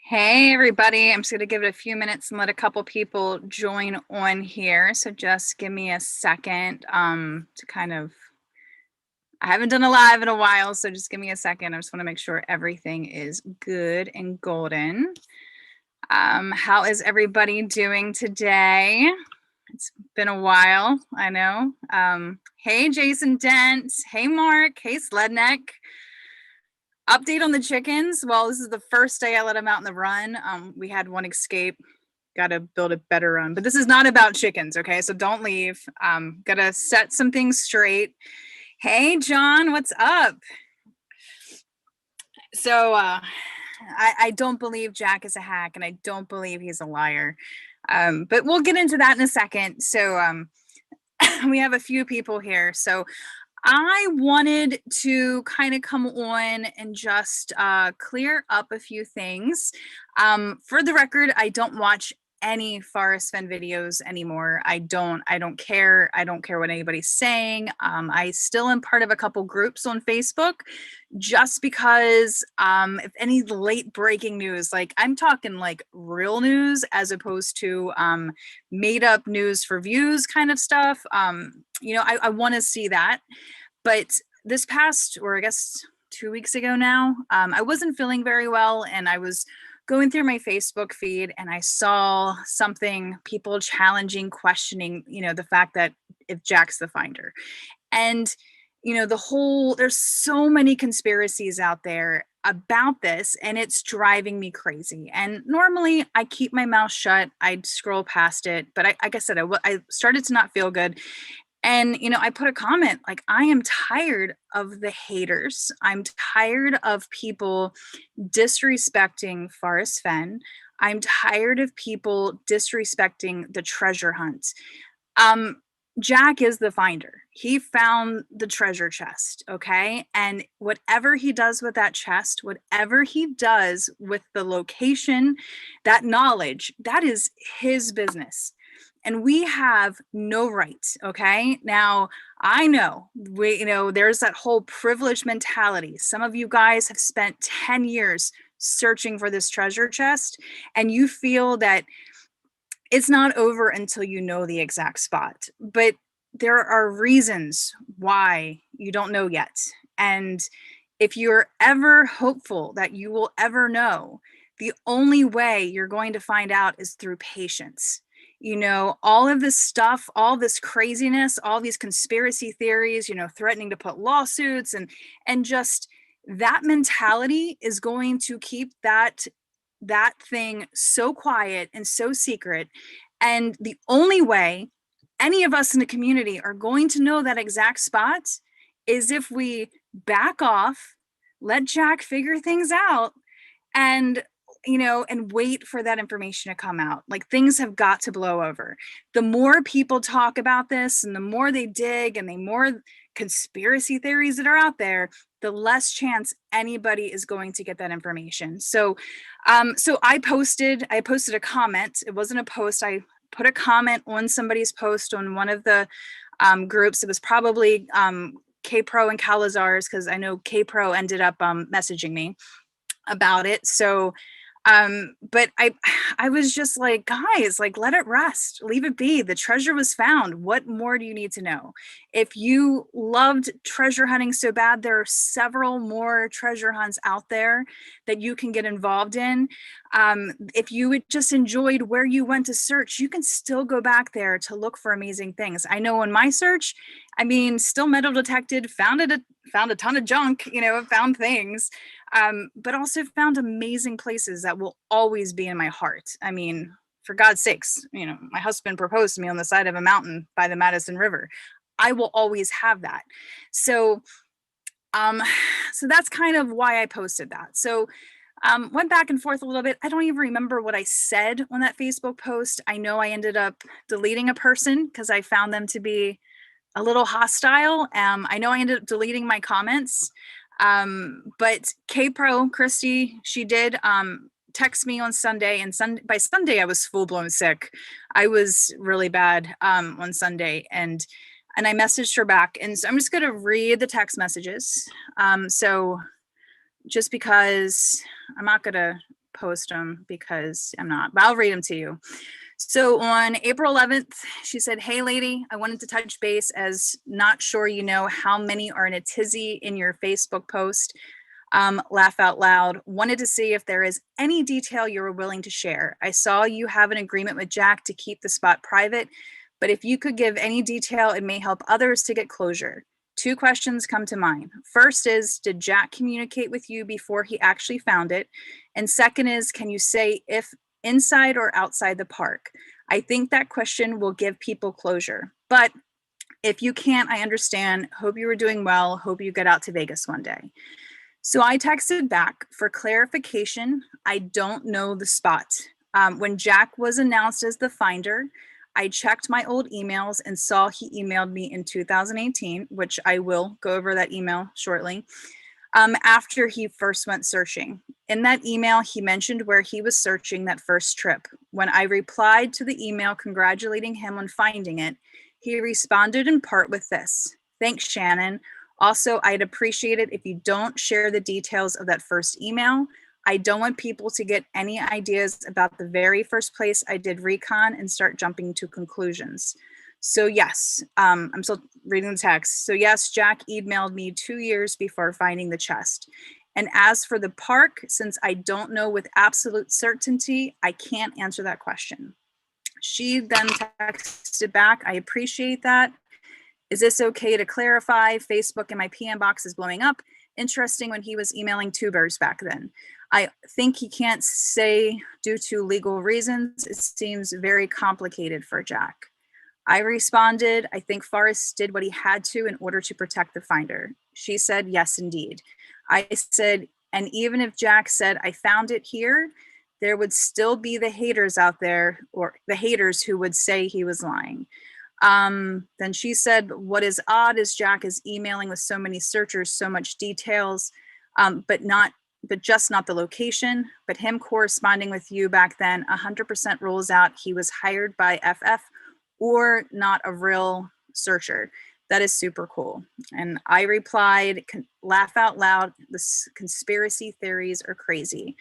Hey everybody, I'm just going to give it a few minutes and let a couple people join on here. So just give me a second to kind of, I haven't done a live in a while, so just give me a second. I just want to make sure everything is good and golden. How is everybody doing today? It's been a while, I know. Hey Jason Dent, hey Mark, hey Sledneck. Update on the chickens. Well, this is the first day I let them out in the run. We had one escape. Got to build a better run. But this is not about chickens, okay? So don't leave. Got to set some things straight. Hey, John, what's up? So I don't believe Jack is a hack, and I don't believe he's a liar. But we'll get into that in a second. So we have a few people here. So I wanted to kind of come on and just clear up a few things. For the record, I don't watch any Forrest Fenn videos anymore. I don't care. I don't care what anybody's saying. I still am part of a couple groups on Facebook just because if any late breaking news, like I'm talking like real news as opposed to made up news for views kind of stuff. I want to see that. But this past, or I guess 2 weeks ago now, I wasn't feeling very well, and I was going through my Facebook feed and I saw something, people challenging, questioning, the fact that if Jack's the finder. And, there's so many conspiracies out there about this, and it's driving me crazy. And normally I keep my mouth shut, I'd scroll past it, but like I said, I started to not feel good. And, I put a comment like, I am tired of the haters. I'm tired of people disrespecting Forrest Fenn. I'm tired of people disrespecting the treasure hunt. Jack is the finder. He found the treasure chest, okay? And whatever he does with that chest, whatever he does with the location, that knowledge, that is his business. And we have no right, okay? Now, I know, there's that whole privilege mentality. Some of you guys have spent 10 years searching for this treasure chest, and you feel that it's not over until you know the exact spot. But there are reasons why you don't know yet. And if you're ever hopeful that you will ever know, the only way you're going to find out is through patience. All of this stuff, all this craziness, all these conspiracy theories, threatening to put lawsuits and just that mentality is going to keep that thing so quiet and so secret. And the only way any of us in the community are going to know that exact spot is if we back off, let Jack figure things out, and wait for that information to come out. Like, things have got to blow over. The more people talk about this and the more they dig and the more conspiracy theories that are out there, the less chance anybody is going to get that information. So I posted a comment. It wasn't a post. I put a comment on somebody's post on one of the groups. It was probably K-Pro and Calazar's, because I know K-Pro ended up messaging me about it. So but I was just like, guys, like, let it rest, leave it be. The treasure was found. What more do you need to know? If you loved treasure hunting so bad, there are several more treasure hunts out there that you can get involved in. If you just enjoyed where you went to search, you can still go back there to look for amazing things. I know in my search, still metal detected, found a ton of junk, found things, but also found amazing places that will always be in my heart. For God's sakes, my husband proposed to me on the side of a mountain by the Madison River. I will always have that. So Um, so that's kind of why I posted that. So went back and forth a little bit. I don't even remember what I said on that Facebook post. I know I ended up deleting a person because I found them to be a little hostile. I know I ended up deleting my comments. But K Pro, Christy, she did text me on Sunday, and by Sunday I was full blown sick. I was really bad on Sunday, and I messaged her back. And so I'm just gonna read the text messages. So just because I'm not gonna post them because I'm not, but I'll read them to you. So on April 11th, she said, "Hey lady, I wanted to touch base as not sure you know how many are in a tizzy in your Facebook post. Laugh out loud. Wanted to see if there is any detail you were willing to share. I saw you have an agreement with Jack to keep the spot private, but if you could give any detail, it may help others to get closure. Two questions come to mind. First is, did Jack communicate with you before he actually found it? And second is, can you say if inside or outside the park? I think that question will give people closure. But if you can't, I understand. Hope you were doing well. Hope you get out to Vegas one day." So I texted back for clarification. I don't know the spot. When Jack was announced as the finder, I checked my old emails and saw he emailed me in 2018, which I will go over that email shortly, after he first went searching. In that email, he mentioned where he was searching that first trip. When I replied to the email congratulating him on finding it, he responded in part with this: "Thanks, Shannon. Also, I'd appreciate it if you don't share the details of that first email. I don't want people to get any ideas about the very first place I did recon and start jumping to conclusions." So yes, I'm still reading the text. So yes, Jack emailed me 2 years before finding the chest. And as for the park, since I don't know with absolute certainty, I can't answer that question. She then texted back, "I appreciate that. Is this okay to clarify? Facebook and my PM box is blowing up. Interesting when he was emailing tubers back then. I think he can't say due to legal reasons. It seems very complicated for Jack." I responded, "I think Forrest did what he had to in order to protect the finder." She said, "Yes, indeed." I said, "And even if Jack said, I found it here, there would still be the haters out there, or the haters who would say he was lying." Then she said, "What is odd is Jack is emailing with so many searchers, so much details, but just not the location. But him corresponding with you back then 100% rules out he was hired by FF or not a real searcher. That is super cool." And I replied, "Laugh out loud. This conspiracy theories are crazy."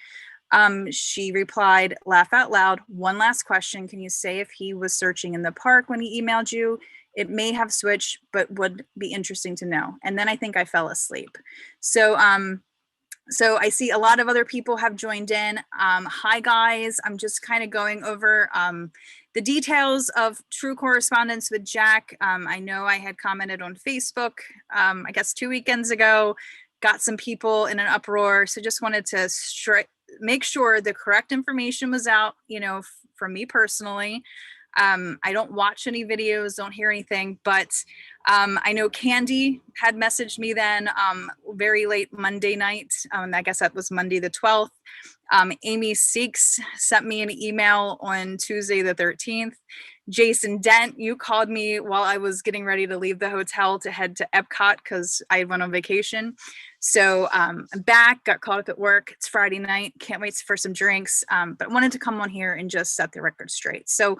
She replied, "Laugh out loud. One last question. Can you say if he was searching in the park when he emailed you? It may have switched, but would be interesting to know." And then I think I fell asleep. So, so I see a lot of other people have joined in. Hi guys, I'm just kind of going over the details of true correspondence with Jack. I know I had commented on Facebook, I guess 2 weekends ago, got some people in an uproar. So just wanted to make sure the correct information was out, from me personally. I don't watch any videos, don't hear anything, but I know Candy had messaged me then very late Monday night. I guess that was Monday the 12th. Amy Seeks sent me an email on Tuesday the 13th. Jason Dent, you called me while I was getting ready to leave the hotel to head to Epcot because I went on vacation. So I'm back, got caught up at work. It's Friday night, can't wait for some drinks, but wanted to come on here and just set the record straight. So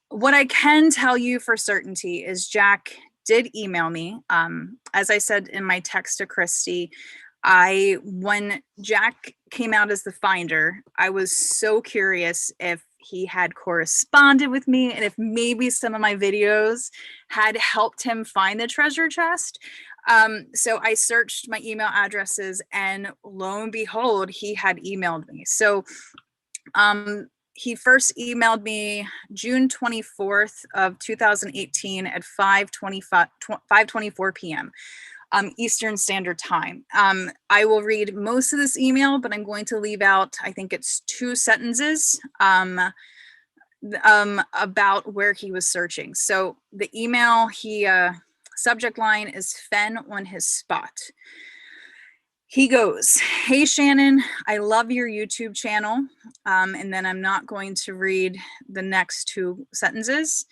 what I can tell you for certainty is Jack did email me. As I said in my text to Christy, when Jack came out as the finder, I was so curious if he had corresponded with me and if maybe some of my videos had helped him find the treasure chest. So I searched my email addresses and lo and behold, he had emailed me. So he first emailed me June 24th of 2018 at 5:24 p.m. Eastern Standard Time. I will read most of this email, but I'm going to leave out, I think it's 2 sentences about where he was searching. So the email, subject line is Fenn on his spot. He goes, "Hey Shannon, I love your YouTube channel." And then I'm not going to read the next two sentences.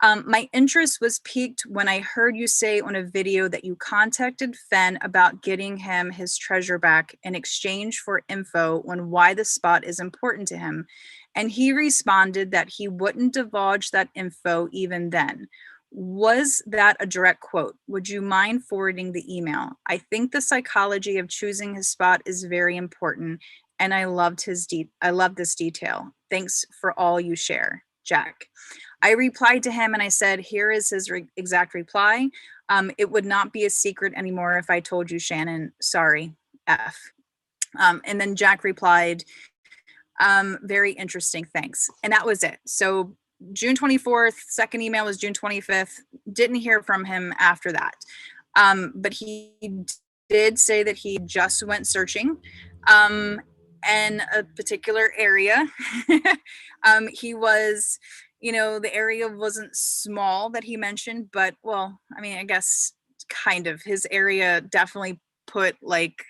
My interest was piqued when I heard you say on a video that you contacted Fenn about getting him his treasure back in exchange for info on why the spot is important to him. And he responded that he wouldn't divulge that info even then. Was that a direct quote? Would you mind forwarding the email? I think the psychology of choosing his spot is very important, and I loved I love this detail. Thanks for all you share, Jack. I replied to him and I said, here is his exact reply. It would not be a secret anymore if I told you, Shannon. Sorry, F. And then Jack replied, very interesting, thanks. And that was it. So June 24th, second email was June 25th. Didn't hear from him after that. But he did say that he just went searching in a particular area. He was, the area wasn't small that he mentioned, but well, I mean, I guess kind of. His area definitely put like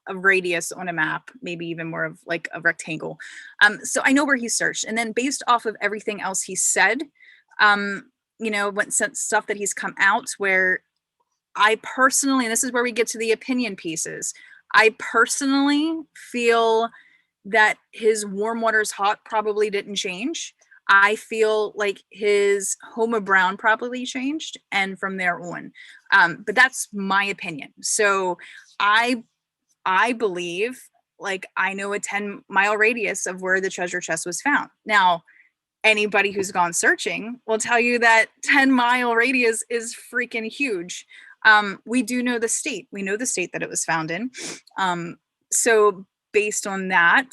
a radius on a map, maybe even more of like a rectangle. So I know where he searched. And then based off of everything else he said, what stuff that he's come out where I personally, and this is where we get to the opinion pieces, I personally feel that his warm waters hot probably didn't change. I feel like his Homa Brown probably changed, and from there on. But that's my opinion. So I believe, like, I know a 10-mile radius of where the treasure chest was found. Now, anybody who's gone searching will tell you that 10-mile radius is freaking huge. We do know the state. We know the state that it was found in. So based on that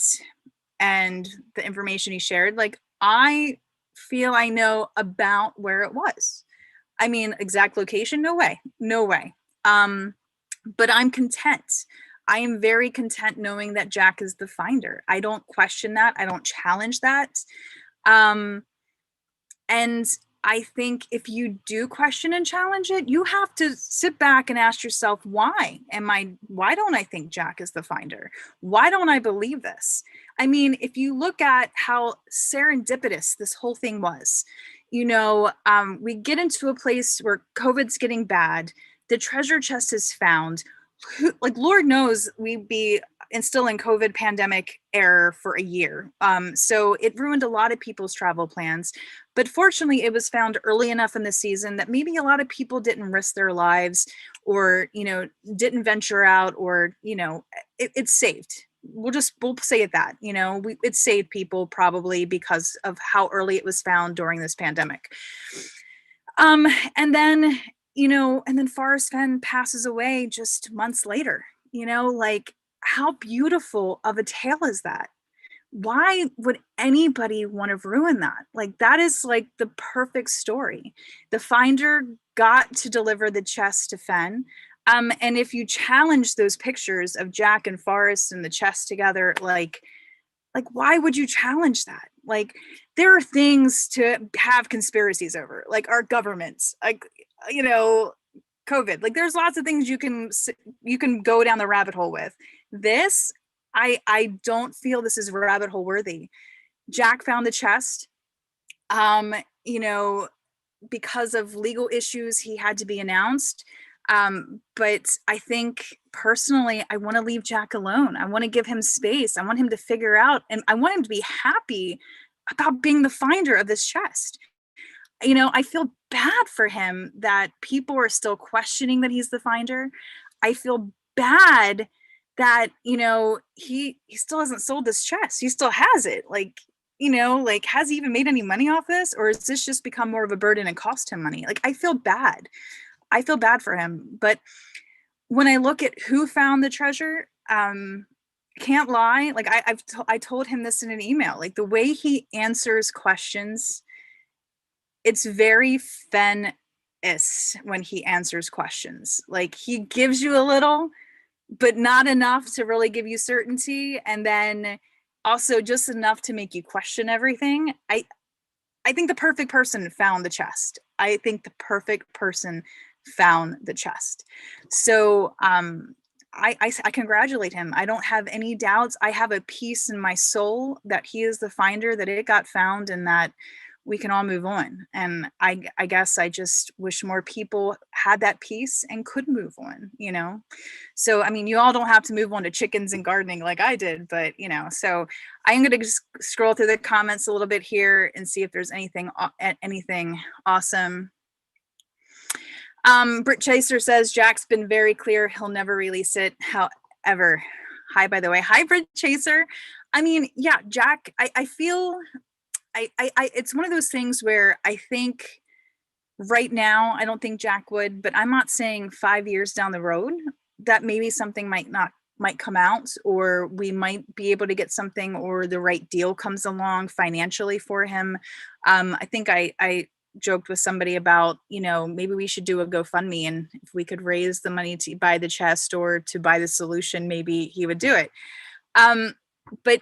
and the information he shared, like, I feel I know about where it was. I mean, exact location, no way, no way. But I'm content. I am very content knowing that Jack is the finder. I don't question that. I don't challenge that. And I think if you do question and challenge it, you have to sit back and ask yourself, why don't I think Jack is the finder? Why don't I believe this? I mean, if you look at how serendipitous this whole thing was, we get into a place where COVID's getting bad, the treasure chest is found. Like, Lord knows we'd be still in COVID pandemic era for a year. So it ruined a lot of people's travel plans. But fortunately, it was found early enough in the season that maybe a lot of people didn't risk their lives or, didn't venture out or, it's saved. We'll say it that, it saved people probably because of how early it was found during this pandemic. And then, and then Forrest Fenn passes away just months later, like, how beautiful of a tale is that? Why would anybody want to ruin that? Like, that is like the perfect story. The finder got to deliver the chest to Fenn. And if you challenge those pictures of Jack and Forrest and the chest together, like why would you challenge that? Like, there are things to have conspiracies over, like our governments, like, COVID. Like, there's lots of things you can go down the rabbit hole with. This, I don't feel this is rabbit hole worthy. Jack found the chest. Because of legal issues, he had to be announced. But I think personally, I want to leave Jack alone. I want to give him space. I want him to figure out, and I want him to be happy about being the finder of this chest. I feel bad for him that people are still questioning that he's the finder. I feel bad that, he still hasn't sold this chest. He still has it. Like, like, has he even made any money off this? Or has this just become more of a burden and cost him money? Like, I feel bad. I feel bad for him. But when I look at who found the treasure, can't lie. Like, I told him this in an email, like, the way he answers questions, it's very Fenn-ist when he answers questions. Like, he gives you a little, but not enough to really give you certainty. And then also just enough to make you question everything. I think the perfect person found the chest. I think the perfect person found the chest. So I congratulate him. I don't have any doubts. I have a peace in my soul that he is the finder, that it got found, and that we can all move on. And I guess I just wish more people had that peace and could move on, you know? So, I mean, you all don't have to move on to chickens and gardening like I did, but you know, so I'm going to just scroll through the comments a little bit here and see if there's anything awesome. Britt Chaser says Jack's been very clear he'll never release it. However, hi, by the way. Hi, Britt Chaser. I mean, yeah, Jack, I feel it's one of those things where I think right now, I don't think Jack would, but I'm not saying 5 years down the road that maybe something might come out, or we might be able to get something, or the right deal comes along financially for him. I think I joked with somebody about, you know, maybe we should do a GoFundMe, and if we could raise the money to buy the chest or to buy the solution, maybe he would do it. But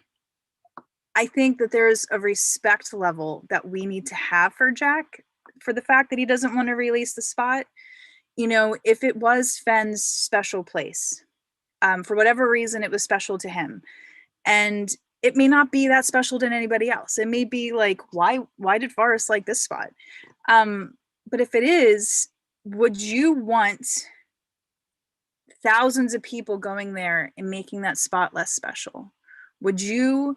I think that there's a respect level that we need to have for Jack, for the fact that he doesn't want to release the spot. You know, if it was Fenn's special place, for whatever reason, it was special to him. And it may not be that special to anybody else. It may be like, why did Forrest like this spot? But if it is, would you want thousands of people going there and making that spot less special? Would you,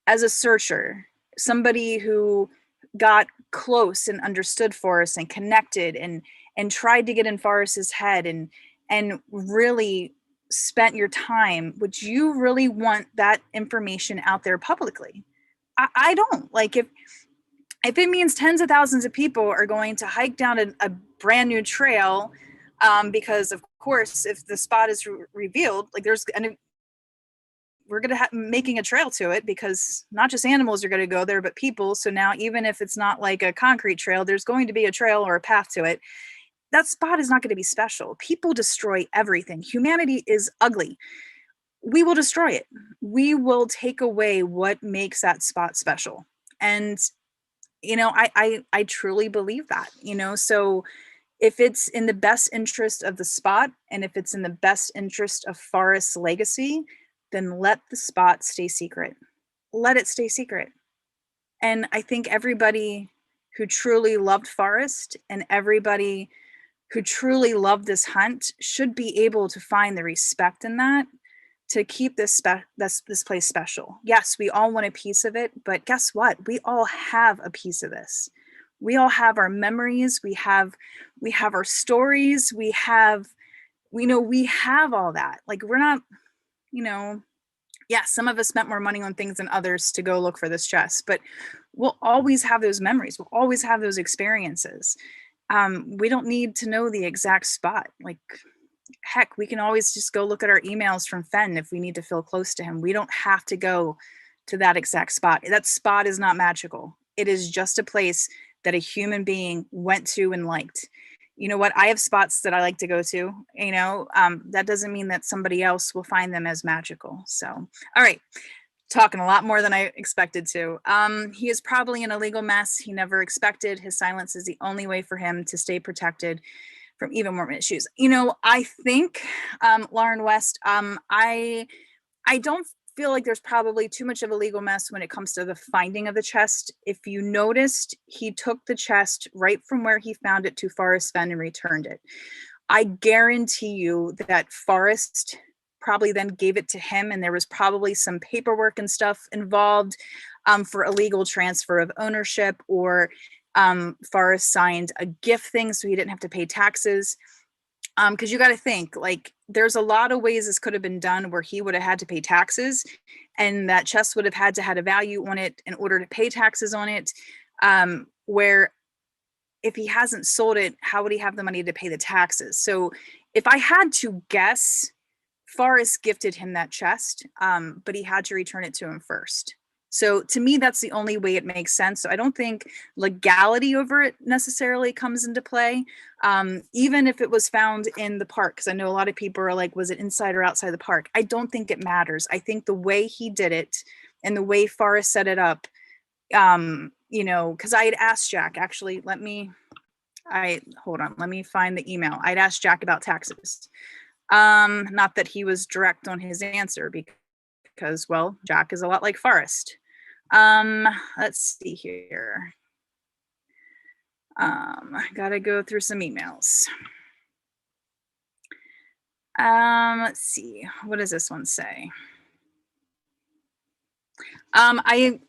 as a searcher, somebody who got close and understood Forrest and connected and tried to get in Forrest's head and really spent your time, would you really want that information out there publicly? I don't. Like, if it means tens of thousands of people are going to hike down a brand new trail, because of course, if the spot is revealed, like we're going to making a trail to it, because not just animals are going to go there, but people. So now, even if it's not like a concrete trail, there's going to be a trail or a path to it. That spot is not going to be special. People destroy everything. Humanity is ugly. We will destroy it. We will take away what makes that spot special. And, you know, I truly believe that, you know, so if it's in the best interest of the spot, and if it's in the best interest of Forrest's legacy, then let the spot stay secret. Let it stay secret. And I think everybody who truly loved Forrest and everybody who truly loved this hunt should be able to find the respect in that, to keep this place special. Yes, we all want a piece of it, but guess what? We all have a piece of this. We all have our memories. We have our stories. We have all that. Like, we're not, you know, yeah, some of us spent more money on things than others to go look for this chest, but we'll always have those memories. We'll always have those experiences. We don't need to know the exact spot. Like, heck, we can always just go look at our emails from Fenn if we need to feel close to him. We don't have to go to that exact spot. That spot is not magical. It is just a place that a human being went to and liked. You know what? I have spots that I like to go to, you know, that doesn't mean that somebody else will find them as magical. So, all right. Talking a lot more than I expected to. He is probably in a legal mess he never expected. His silence is the only way for him to stay protected from even more issues. You know, I think, Lauren West, I don't feel like there's probably too much of a legal mess when it comes to the finding of the chest. If you noticed, he took the chest right from where he found it to Forrest Fenn and returned it. I guarantee you that Forrest probably then gave it to him, and there was probably some paperwork and stuff involved, for illegal transfer of ownership, or Forrest signed a gift thing so he didn't have to pay taxes. Because you got to think, like, there's a lot of ways this could have been done where he would have had to pay taxes, and that chest would have had to had a value on it in order to pay taxes on it. Where if he hasn't sold it, how would he have the money to pay the taxes? So if I had to guess, Forrest gifted him that chest, but he had to return it to him first. So to me, that's the only way it makes sense. So I don't think legality over it necessarily comes into play. Even if it was found in the park, because I know a lot of people are like, was it inside or outside the park? I don't think it matters. I think the way he did it and the way Forrest set it up, you know, because I had asked Jack, actually, hold on, let me find the email. I'd asked Jack about taxes. Not that he was direct on his answer because, well, Jack is a lot like Forrest. Let's see here. I gotta go through some emails. Let's see. What does this one say? I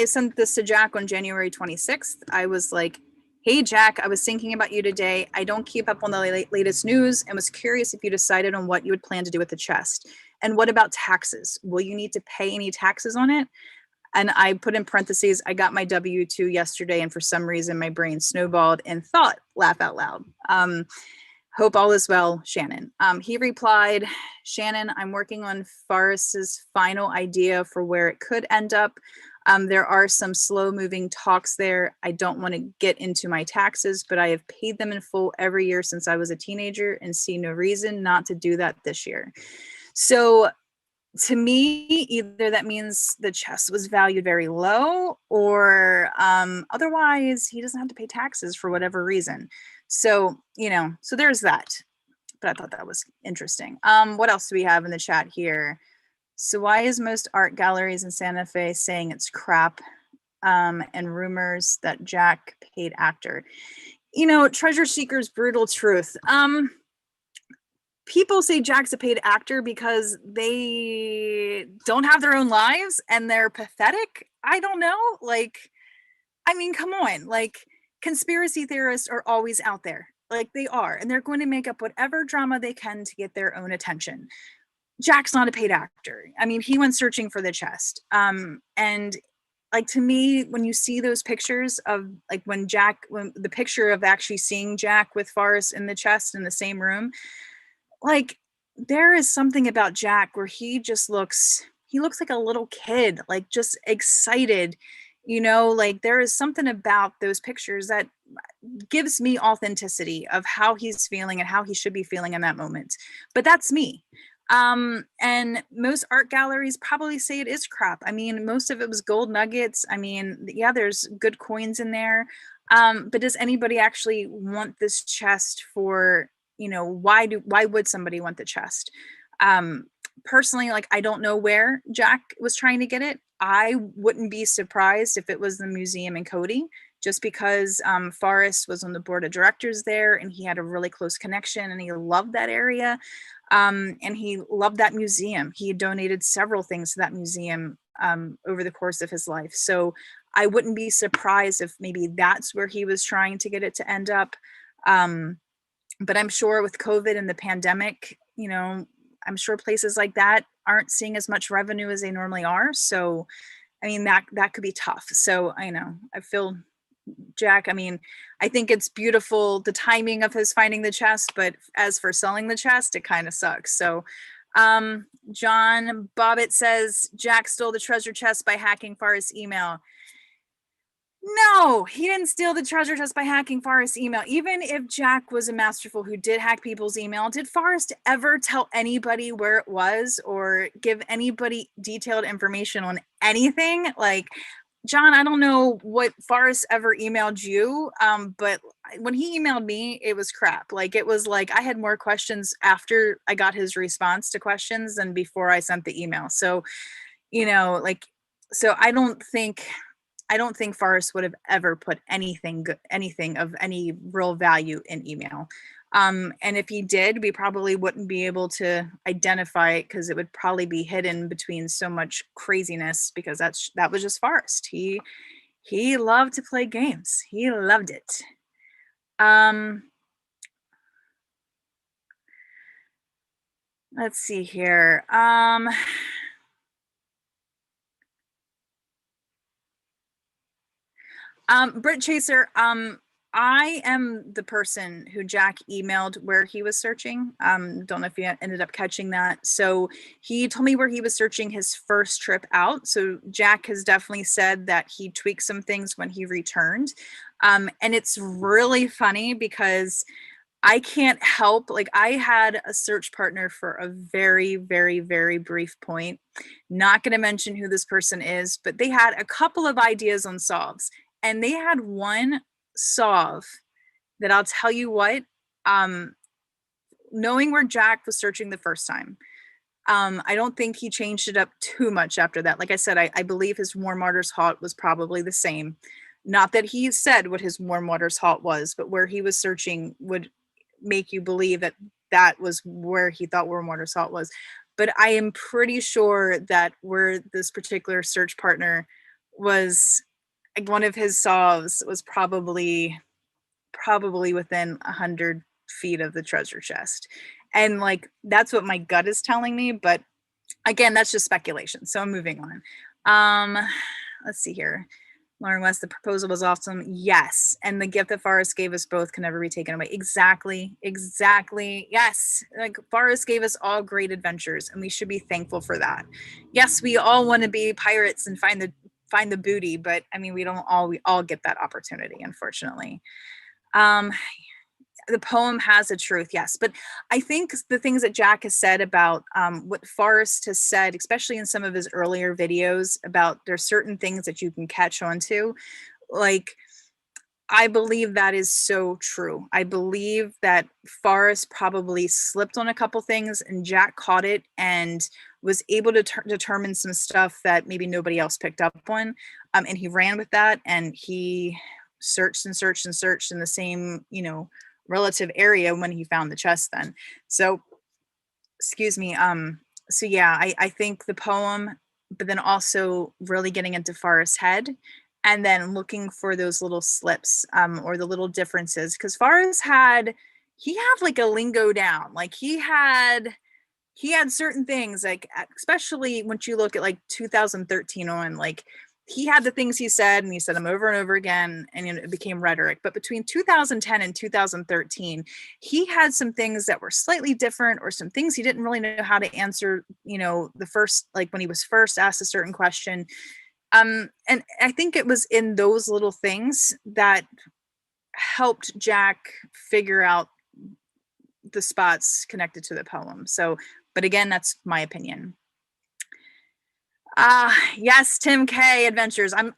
sent this to Jack on January 26th. I was like, hey, Jack, I was thinking about you today. I don't keep up on the latest news and was curious if you decided on what you would plan to do with the chest. And what about taxes? Will you need to pay any taxes on it? And I put in parentheses, I got my W-2 yesterday, and for some reason my brain snowballed and thought, laugh out loud. Hope all is well, Shannon. He replied, Shannon, I'm working on Forrest's final idea for where it could end up. There are some slow moving talks there. I don't want to get into my taxes, but I have paid them in full every year since I was a teenager and see no reason not to do that this year. So to me, either that means the chest was valued very low, or otherwise he doesn't have to pay taxes for whatever reason. So, so there's that. But I thought that was interesting. What else do we have in the chat here? So why is most art galleries in Santa Fe saying it's crap, and rumors that Jack paid actor? Treasure seekers, brutal truth. People say Jack's a paid actor because they don't have their own lives and they're pathetic. I don't know. Come on. Conspiracy theorists are always out there. They are. And they're going to make up whatever drama they can to get their own attention. Jack's not a paid actor. He went searching for the chest. And to me, when you see those pictures of when the picture of actually seeing Jack with Forrest in the chest in the same room, there is something about Jack where he looks like a little kid, just excited, there is something about those pictures that gives me authenticity of how he's feeling and how he should be feeling in that moment. But that's me. And most art galleries probably say it is crap. Most of it was gold nuggets. Yeah, there's good coins in there. But does anybody actually want this chest for, why would somebody want the chest? Personally, I don't know where Jack was trying to get it. I wouldn't be surprised if it was the museum in Cody, just because Forrest was on the board of directors there and he had a really close connection and he loved that area. And he loved that museum. He donated several things to that museum over the course of his life. So I wouldn't be surprised if maybe that's where he was trying to get it to end up. But I'm sure with COVID and the pandemic, I'm sure places like that aren't seeing as much revenue as they normally are. So, that could be tough. So I feel Jack, I think it's beautiful, the timing of his finding the chest, but as for selling the chest, it kind of sucks. So, John Bobbitt says Jack stole the treasure chest by hacking Forrest's email. No, he didn't steal the treasure chest by hacking Forrest's email. Even if Jack was a masterful who did hack people's email, did Forrest ever tell anybody where it was or give anybody detailed information on anything? John, I don't know what Forrest ever emailed you, but when he emailed me, it was crap. It was I had more questions after I got his response to questions than before I sent the email. So, so I don't think Forrest would have ever put anything of any real value in email. And if he did, we probably wouldn't be able to identify it because it would probably be hidden between so much craziness, because that was just Forrest. He loved to play games. He loved it. Let's see here. Britt Chaser, I am the person who Jack emailed where he was searching. Don't know if you ended up catching that. So he told me where he was searching his first trip out. So Jack has definitely said that he tweaked some things when he returned. And it's really funny because I can't help, I had a search partner for a very, very, very brief point. Not going to mention who this person is, but they had a couple of ideas on solves. And they had one solve that I'll tell you what, knowing where Jack was searching the first time, I don't think he changed it up too much after that. Like I said, I believe his warm waters halt was probably the same. Not that he said what his warm waters halt was, but where he was searching would make you believe that that was where he thought warm waters halt was. But I am pretty sure that where this particular search partner was, like, one of his solves was probably within 100 feet of the treasure chest. And like that's what my gut is telling me, but again, that's just speculation. So I'm moving on. Let's see here. Lauren West, the proposal was awesome. Yes. And the gift that Forrest gave us both can never be taken away. Exactly. Exactly. Yes. Like Forrest gave us all great adventures, and we should be thankful for that. Yes, we all want to be pirates and find the booty, but I mean, we all get that opportunity, unfortunately. Um, the poem has a truth, yes, but I think the things that Jack has said about what Forrest has said, especially in some of his earlier videos, about there's certain things that you can catch on to, like, I believe that is so true. I believe that Forrest probably slipped on a couple things and Jack caught it and was able to determine some stuff that maybe nobody else picked up on. And he ran with that, and he searched and searched and searched in the same, relative area when he found the chest then. So, excuse me. So yeah, I think the poem, but then also really getting into Forrest's head and then looking for those little slips, or the little differences. Because he had like a lingo down. Like he had certain things, like especially once you look at like 2013 on, like he had the things he said and he said them over and over again, and it became rhetoric. But between 2010 and 2013, he had some things that were slightly different, or some things he didn't really know how to answer, the first, like when he was first asked a certain question. And I think it was in those little things that helped Jack figure out the spots connected to the poem. So, but again, that's my opinion. Yes, Tim K Adventures. I'm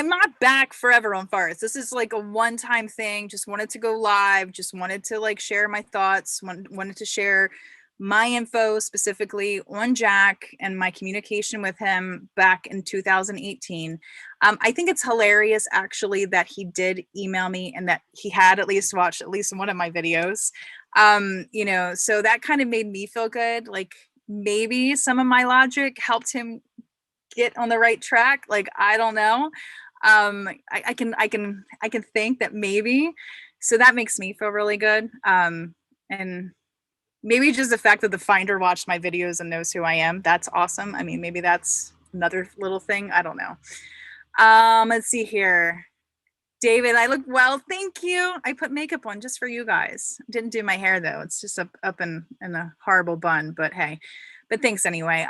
not back forever on Forest. This is like a one-time thing. Just wanted to go live, just wanted to like share my thoughts, wanted to share my info specifically on Jack and my communication with him back in 2018. I think it's hilarious actually that he did email me and that he had at least watched at least one of my videos. So that kind of made me feel good. Like maybe some of my logic helped him get on the right track. Like, I don't know. I can think that maybe. So that makes me feel really good. And maybe just the fact that the finder watched my videos and knows who I am. That's awesome. I mean, maybe that's another little thing. I don't know. Let's see here. David, I look well, thank you. I put makeup on just for you guys. Didn't do my hair though. It's just up in a horrible bun, but hey. But thanks anyway.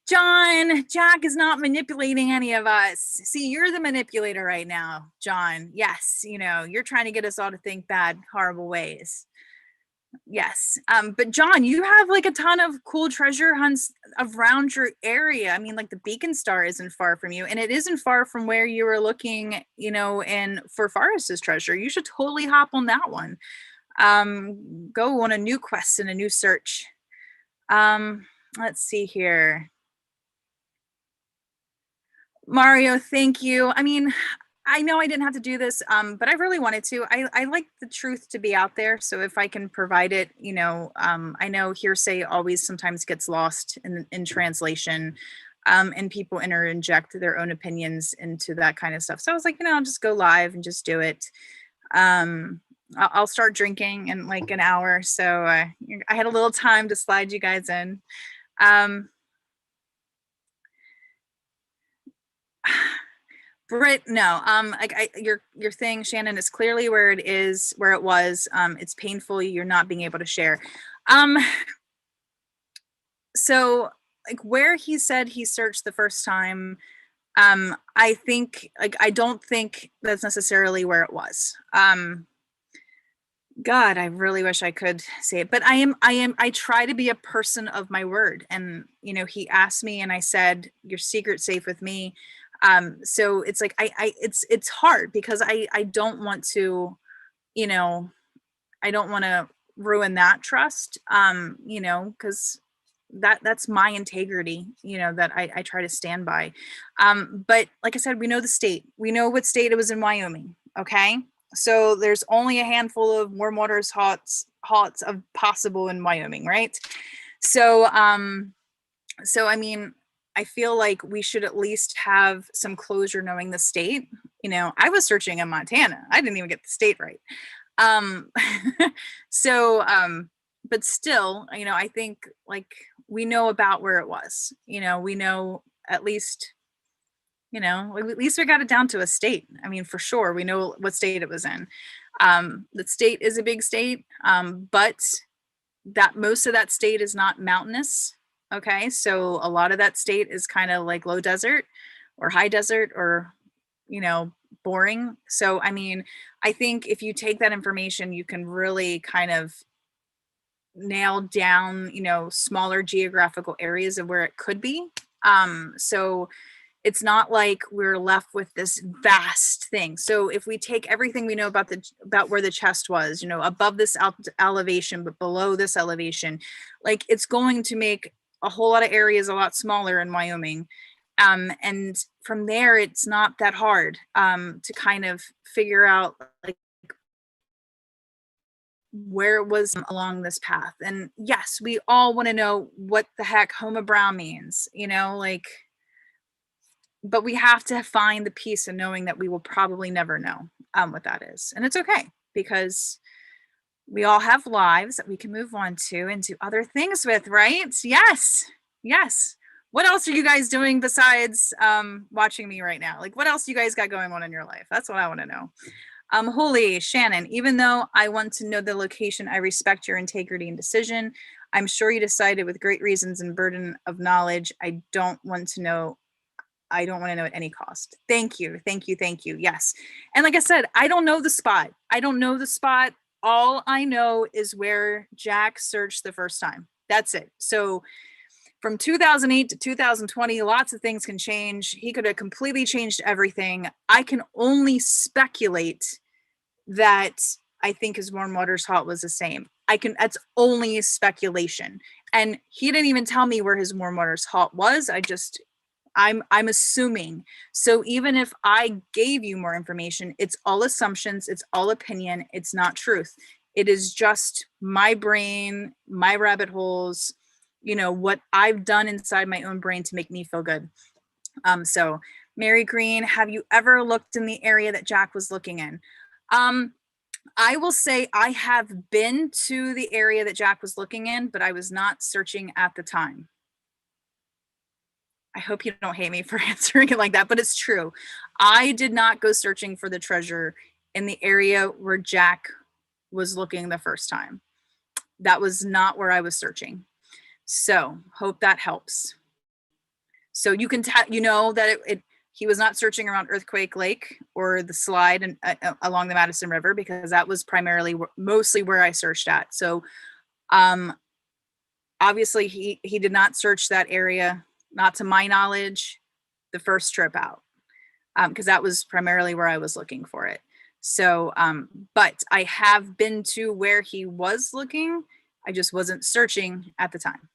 John, Jack is not manipulating any of us. See, you're the manipulator right now, John. Yes, you're trying to get us all to think bad, horrible ways. Yes. But John, you have like a ton of cool treasure hunts around your area. I mean, like the Beacon Star isn't far from you, and it isn't far from where you were looking, in for Forrest's treasure. You should totally hop on that one. Go on a new quest and a new search. Let's see here. Mario, thank you. I mean, I know I didn't have to do this, but I really wanted to. I like the truth to be out there. So if I can provide it, I know hearsay always sometimes gets lost in translation, and people interject their own opinions into that kind of stuff. So I was like, I'll just go live and just do it. I'll start drinking in like an hour. So I had a little time to slide you guys in. Britt, no. Your thing, Shannon, is clearly where it is, where it was. It's painful. You're not being able to share. So like where he said he searched the first time, I think I don't think that's necessarily where it was. God, I really wish I could say it, but I try to be a person of my word. And, he asked me and I said, your secret's safe with me. So it's like, it's hard because I don't want to you know, I don't want to ruin that trust, you know, because that's my integrity, you know, that I try to stand by. But like I said, we know the state. We know what state it was in, Wyoming. Okay. So there's only a handful of warm waters hots of possible in Wyoming, right? So so I mean, I feel like we should at least have some closure knowing the state. You know, I was searching in Montana. I didn't even get the state right. Um, so, but still, you know, I think like we know about where it was. You know, we know at least, you know, at least we got it down to a state. I mean, for sure, we know what state it was in. The state is a big state, but that most of that state is not mountainous. Okay, so a lot of that state is kind of like low desert or high desert or, you know, boring. So I mean, I think if you take that information, you can really kind of nail down, you know, smaller geographical areas of where it could be. So it's not like we're left with this vast thing. So if we take everything we know about where the chest was, you know, above this elevation but below this elevation, like it's going to make a whole lot of areas a lot smaller in Wyoming. And from there it's not that hard to kind of figure out like where it was along this path. And yes, we all want to know what the heck Homa Brown means, you know, like, but we have to find the peace of knowing that we will probably never know what that is. And it's okay because we all have lives that we can move on to and do other things with, right? Yes. Yes. What else are you guys doing besides watching me right now? Like, what else you guys got going on in your life? That's what I want to know. Holy Shannon, even though I want to know the location, I respect your integrity and decision. I'm sure you decided with great reasons and burden of knowledge. I don't want to know at any cost. Thank you. Thank you. Thank you. Yes. And like I said, I don't know the spot. I don't know the spot. All I know is where Jack searched the first time. That's it. So from 2008 to 2020, lots of things can change. He could have completely changed everything. I can only speculate that I think his warm waters halt was the same. That's only speculation. And he didn't even tell me where his warm waters halt was. I'm assuming. So even if I gave you more information, it's all assumptions, it's all opinion, it's not truth. It is just my brain, my rabbit holes, you know, what I've done inside my own brain to make me feel good. So Mary Green, have you ever looked in the area that Jack was looking in? I will say I have been to the area that Jack was looking in, but I was not searching at the time. I hope you don't hate me for answering it like that, but it's true. I did not go searching for the treasure in the area where Jack was looking the first time. That was not where I was searching. So hope that helps. So you can you know that he was not searching around Earthquake Lake or the slide and along the Madison River, because that was mostly where I searched at. So obviously he did not search that area, not to my knowledge, the first trip out, because that was primarily where I was looking for it. So, but I have been to where he was looking. I just wasn't searching at the time.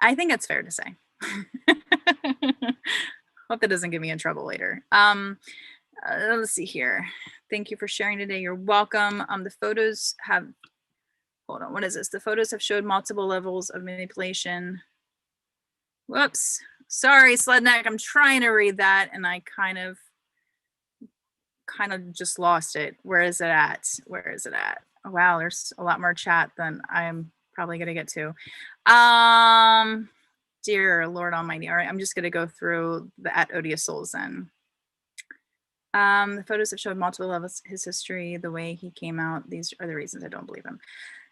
I think it's fair to say. Hope that doesn't get me in trouble later. Let's see here. Thank you for sharing today. You're welcome. The photos have, hold on, what is this? The photos have showed multiple levels of manipulation. Whoops. Sorry, Sledneck. I'm trying to read that and I kind of just lost it. Where is it at? Where is it at? Oh, wow, there's a lot more chat than I'm probably going to get to. Dear Lord Almighty. All right, I'm just going to go through the at Odious Souls then. The photos have showed multiple levels, his history, the way he came out. These are the reasons I don't believe him.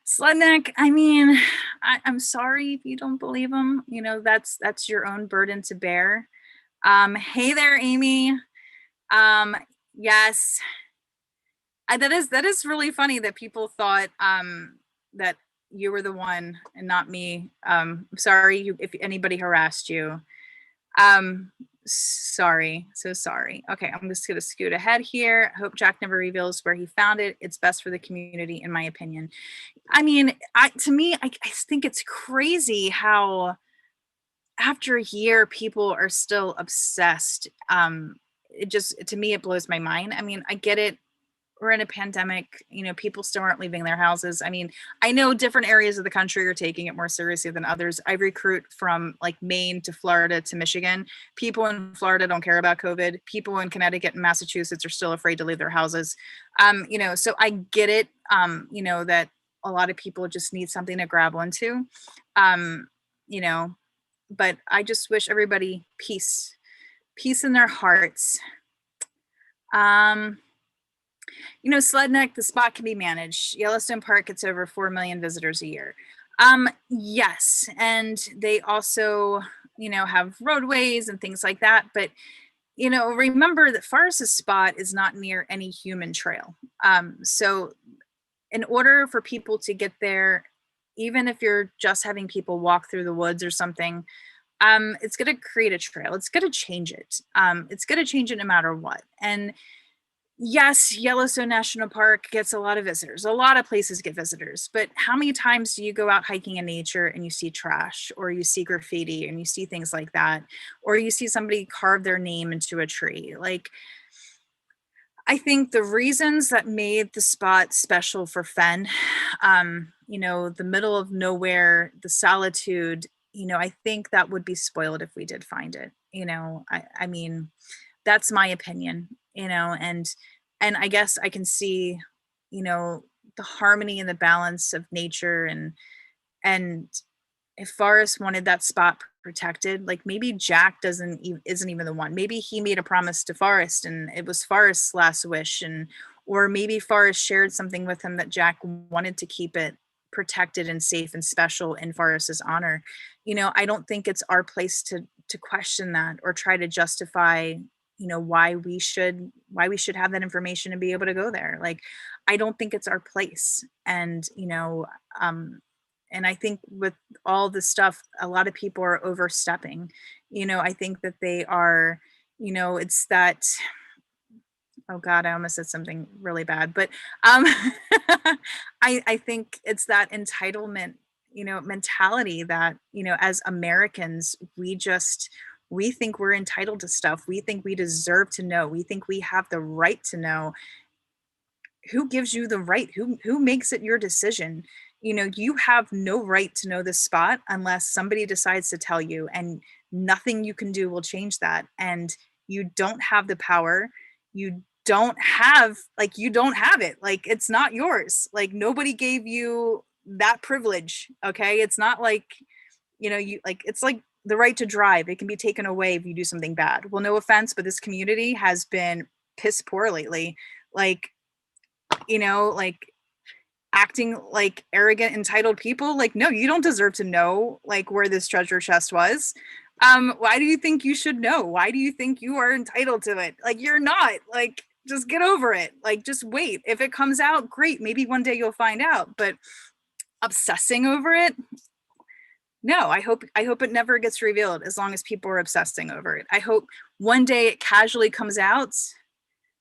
Sledneck, I mean, I'm sorry if you don't believe him. You know, that's your own burden to bear. Hey there, Amy. Yes, that is really funny that people thought that you were the one and not me. Sorry if anybody harassed you. Sorry, so sorry. Okay, I'm just gonna scoot ahead here. I hope Jack never reveals where he found it. It's best for the community, in my opinion. I mean, to me, I think it's crazy how after a year people are still obsessed. It just, to me, it blows my mind. I mean, I get it, we're in a pandemic, people still aren't leaving their houses. I mean, I know different areas of the country are taking it more seriously than others. I recruit from like Maine to Florida to Michigan. People in Florida don't care about COVID. People in Connecticut and Massachusetts are still afraid to leave their houses. So I get it, that a lot of people just need something to grab onto. Um, you know, but I just wish everybody peace in their hearts. Um, Sledneck, the spot can be managed. Yellowstone Park gets over 4 million visitors a year. Yes, and they also, have roadways and things like that. But, remember that Forrest's spot is not near any human trail. So in order for people to get there, even if you're just having people walk through the woods or something, it's going to create a trail. It's going to change it. It's going to change it no matter what. And yes, Yellowstone National Park gets a lot of visitors. A lot of places get visitors, but how many times do you go out hiking in nature and you see trash, or you see graffiti and you see things like that, or you see somebody carve their name into a tree? Like, I think the reasons that made the spot special for Fenn, the middle of nowhere, the solitude, I think that would be spoiled if we did find it. I mean, that's my opinion, and I guess I can see, you know, the harmony and the balance of nature, and if Forrest wanted that spot protected, like maybe Jack isn't even the one. Maybe he made a promise to Forrest and it was Forrest's last wish, and or maybe Forrest shared something with him that Jack wanted to keep it protected and safe and special in Forrest's honor. I don't think it's our place to question that or try to justify, why we should have that information and be able to go there. Like, I don't think it's our place. And I think with all this stuff, a lot of people are overstepping. I think that they are, it's that, oh God, I almost said something really bad, but I think it's that entitlement, mentality that, as Americans, we think we're entitled to stuff. We think we deserve to know. We think we have the right to know. Who gives you the right? Who makes it your decision? You have no right to know this spot unless somebody decides to tell you, and nothing you can do will change that. And you don't have the power. You don't have it. Like, it's not yours. Like, nobody gave you that privilege. Okay. It's not like, it's like the right to drive. It can be taken away if you do something bad. Well, no offense, but this community has been piss poor lately. Like, like acting like arrogant, entitled people. Like, no, you don't deserve to know like where this treasure chest was. Why do you think you should know? Why do you think you are entitled to it? Like, you're not. Like, just get over it. Like, just wait. If it comes out, great. Maybe one day you'll find out. But obsessing over it, no. I hope it never gets revealed, as long as people are obsessing over it. I hope one day it casually comes out,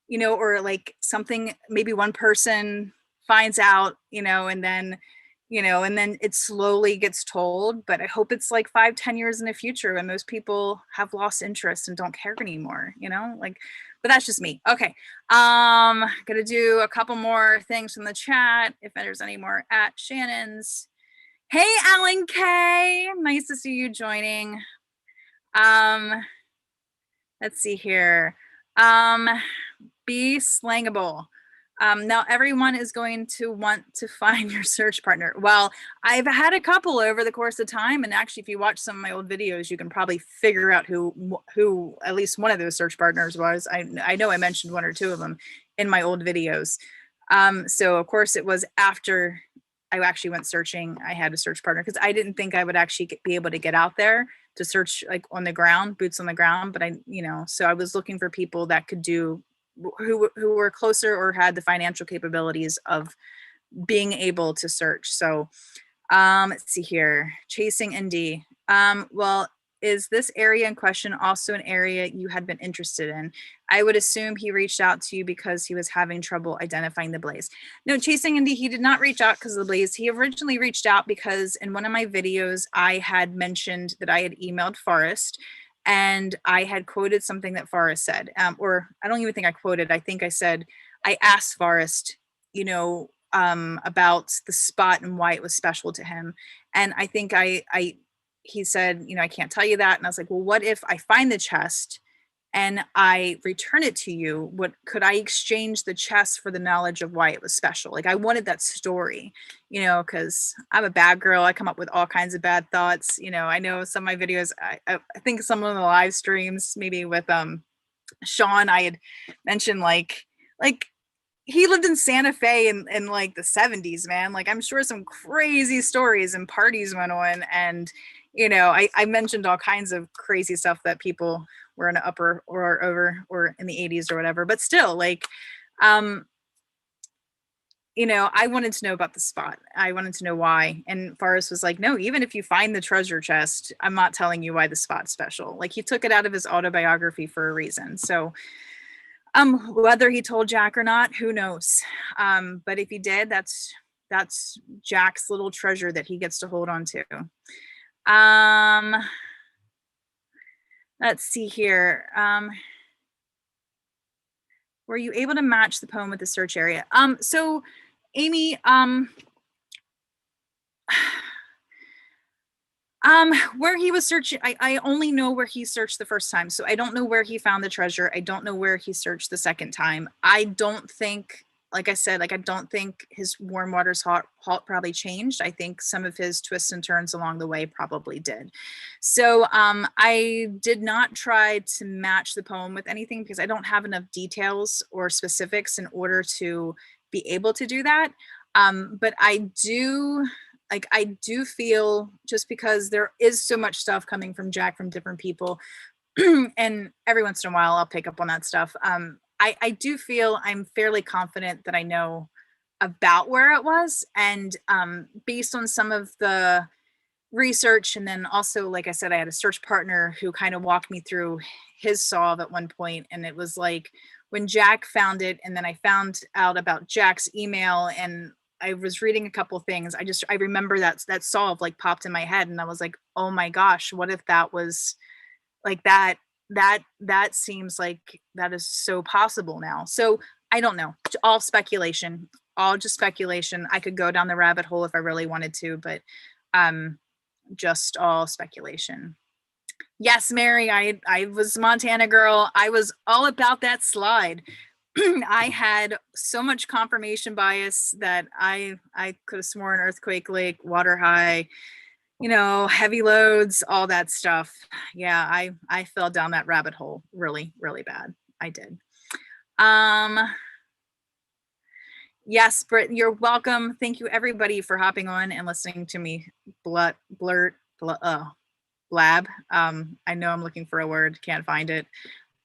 or like something, maybe one person finds out, and then it slowly gets told. But I hope it's like 5-10 years in the future when most people have lost interest and don't care anymore, like, but that's just me. Okay. Gonna do a couple more things from the chat if there's any more at Shannon's. Hey, Alan K, nice to see you joining. Let's see here. Be slangable. Now everyone is going to want to find your search partner. Well, I've had a couple over the course of time, and actually, if you watch some of my old videos, you can probably figure out who at least one of those search partners was. I know I mentioned one or two of them in my old videos. So of course it was after I actually went searching, I had a search partner, because I didn't think I would actually be able to get out there to search like on the ground, boots on the ground. But so I was looking for people that could do, who were closer or had the financial capabilities of being able to search. So let's see here, chasing indie. Well, is this area in question also an area you had been interested in? I would assume he reached out to you because he was having trouble identifying the blaze. No, Chasing Indy, he did not reach out because of the blaze. He originally reached out because in one of my videos, I had mentioned that I had emailed Forrest and I had quoted something that Forrest said, or I don't even think I quoted. I think I said, I asked Forrest, about the spot and why it was special to him. And I think he said, I can't tell you that. And I was like, well, what if I find the chest and I return it to you? What could I exchange the chest for the knowledge of why it was special? Like I wanted that story, because I'm a bad girl. I come up with all kinds of bad thoughts. I know some of my videos, I think some of the live streams, maybe with Sean, I had mentioned like he lived in Santa Fe in like the 70s, man. Like I'm sure some crazy stories and parties went on. And, I mentioned all kinds of crazy stuff that people were in the upper or over or in the 80s or whatever. But still, like, I wanted to know about the spot. I wanted to know why. And Forrest was like, no, even if you find the treasure chest, I'm not telling you why the spot's special. Like he took it out of his autobiography for a reason. So whether he told Jack or not, who knows? But if he did, that's Jack's little treasure that he gets to hold on to. Let's see here. Were you able to match the poem with the search area? So Amy, where he was searching, I only know where he searched the first time. So I don't know where he found the treasure. I don't know where he searched the second time. I don't think, like I said, I don't think his warm waters halt probably changed. I think some of his twists and turns along the way probably did. So I did not try to match the poem with anything because I don't have enough details or specifics in order to be able to do that. But I do feel, just because there is so much stuff coming from Jack from different people, and every once in a while I'll pick up on that stuff. I do feel I'm fairly confident that I know about where it was. And based on some of the research, and then also, like I said, I had a search partner who kind of walked me through his solve at one point, and it was like when Jack found it, and then I found out about Jack's email, and I was reading a couple things. I remember that solve like popped in my head, and I was like, oh my gosh, what if that was like that seems like that is so possible now. So I don't know, all speculation, all just speculation. I could go down the rabbit hole if I really wanted to, but just all speculation. Yes, Mary, I was Montana girl. I was all about that slide. I had so much confirmation bias that I could have sworn earthquake lake, water high, heavy loads, all that stuff. Yeah, I fell down that rabbit hole really, really bad. I did. Yes, Britt, you're welcome. Thank you everybody for hopping on and listening to me blab. I know I'm looking for a word, can't find it.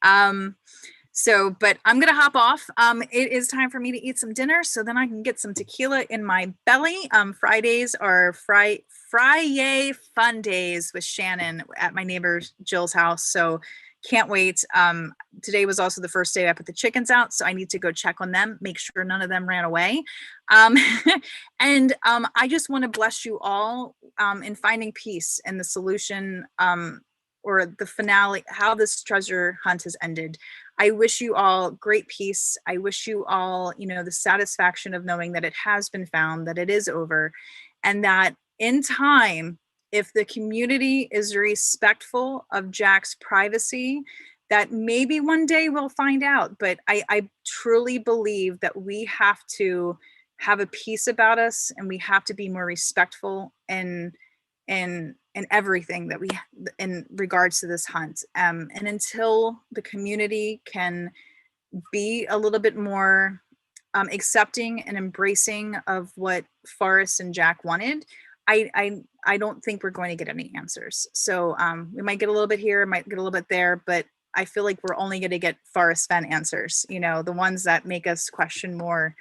But I'm gonna hop off. It is time for me to eat some dinner so then I can get some tequila in my belly. Fridays are Friday fun days with Shannon at my neighbor Jill's house. So can't wait. Today was also the first day I put the chickens out, so I need to go check on them, make sure none of them ran away. And I just want to bless you all in finding peace and the solution, or the finale, how this treasure hunt has ended. I wish you all great peace. I wish you all, the satisfaction of knowing that it has been found, that it is over, and that in time, if the community is respectful of Jack's privacy, that maybe one day we'll find out. But I truly believe that we have to have a peace about us, and we have to be more respectful in everything that we, in regards to this hunt. And until the community can be a little bit more accepting and embracing of what Forrest and Jack wanted, I don't think we're going to get any answers. So we might get a little bit here, might get a little bit there, but I feel like we're only going to get Forrest Fenn answers, the ones that make us question more.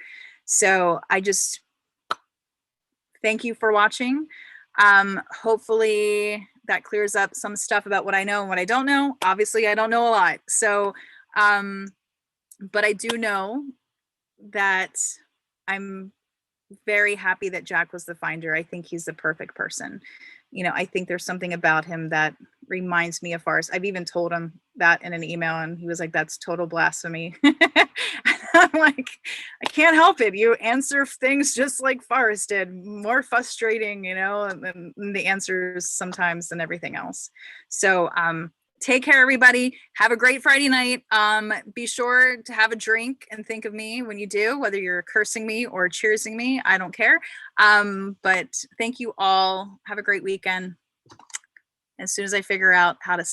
So I just thank you for watching. Hopefully that clears up some stuff about what I know and what I don't know. Obviously, I don't know a lot. So, but I do know that I'm very happy that Jack was the finder. I think he's the perfect person. You know, I think there's something about him that reminds me of Forrest. I've even told him that in an email, and he was like, that's total blasphemy. I'm like, I can't help it. You answer things just like Forrest did, more frustrating, you know, and the answers sometimes than everything else. So, take care, everybody. Have a great Friday night. Be sure to have a drink and think of me when you do, whether you're cursing me or cheersing me. I don't care. But thank you all. Have a great weekend. As soon as I figure out how to